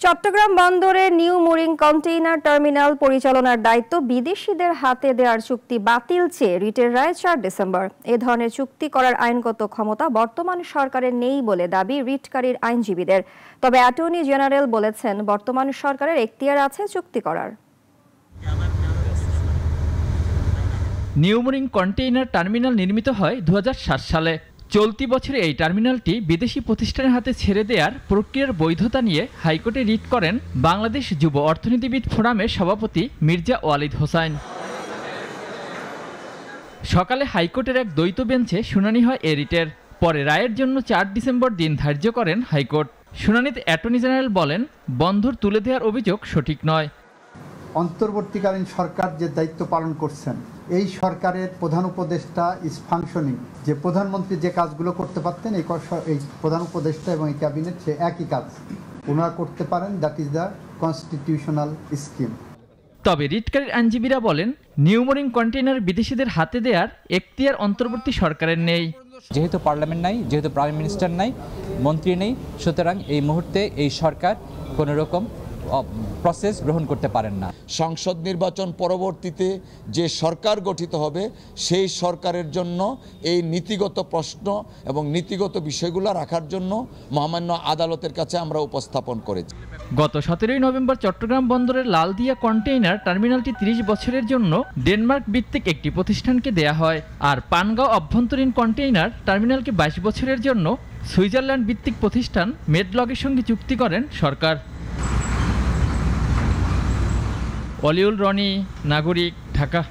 চট্টগ্রাম বন্দরে new mooring container terminal পরিচালনার দায়িত্ব বিদেশিদের হাতে দেওয়ার চুক্তি বাতিল চেয়ে রিটের রায় ৪ ডিসেম্বর। এ ধরনের চুক্তি করার আইনগত ক্ষমতা বর্তমান সরকারের নেই বলে দাবি রিটকারীর আইনজীবীদের। তবে অ্যাটর্নি জেনারেল বলেছেন, বর্তমান সরকারের এখতিয়ার আছে চুক্তি করার। নিউ মুরিং কন্টেইনার টার্মিনাল নির্মিত হয় ২০০৭ সালে। চলতি বছরে এই টার্মিনালটি বিদেশি প্রতিষ্ঠানের হাতে ছেড়ে দেওয়ার প্রক্রিয়ার বৈধতা নিয়ে হাইকোর্টে রিট করেন বাংলাদেশ যুব অর্থনীতিবিদ ফোরামের সভাপতি মির্জা ওয়ালিদ হোসাইন। সকালে হাইকোর্টের এক দ্বৈত বেঞ্চে শুনানি হয় এ রিটের। পরে রায়ের জন্য ৪ ডিসেম্বর দিন ধার্য করেন হাইকোর্ট। শুনানিতে অ্যাটর্নি জেনারেল বলেন, বন্দর তুলে দেওয়ার অভিযোগ সঠিক নয়। অন্তর্বর্তীকালীন সরকার যে দায়িত্ব পালন করছেন, এই সরকারের প্রধান উপদেষ্টা ইজ ফাংশনিং, যে প্রধানমন্ত্রী যে কাজগুলো করতে পারতেন এই প্রধান উপদেষ্টা এবং এই ক্যাবিনেট সে একই কাজ ওনারা করতে পারেন। That is the constitutional scheme. তবে রিটকারীর আইনজীবীরা বলেন, নিউ মুরিং কন্টেইনার বিদেশিদের হাতে দেওয়ার এখতিয়ার অন্তর্বর্তী সরকারের নেই। যেহেতু পার্লামেন্ট নাই, যেহেতু প্রাইম মিনিস্টার নাই, মন্ত্রী নেই, সুতরাং এই মুহূর্তে এই সরকার কোনো রকম প্রসেস গ্রহণ করতে পারেন না। সংসদ নির্বাচন পরবর্তীতে যে সরকার গঠিত হবে সেই সরকারের জন্য এই নীতিগত প্রশ্ন এবং নীতিগত বিষয়গুলো রাখার জন্য মহামান্য আদালতের কাছে আমরা উপস্থাপন করেছি। গত ১৭ নভেম্বর চট্টগ্রাম বন্দরের লালদিয়া কন্টেইনার টার্মিনালটি ৩০ বছরের জন্য ডেনমার্ক ভিত্তিক একটি প্রতিষ্ঠানকে দেয়া হয়, আর পানগাঁও অভ্যন্তরীণ কন্টেইনার টার্মিনালকে ২২ বছরের জন্য সুইজারল্যান্ড ভিত্তিক প্রতিষ্ঠান মেডলগের সঙ্গে চুক্তি করেন সরকার। অলিউল রনি, নাগরিক, ঢাকা।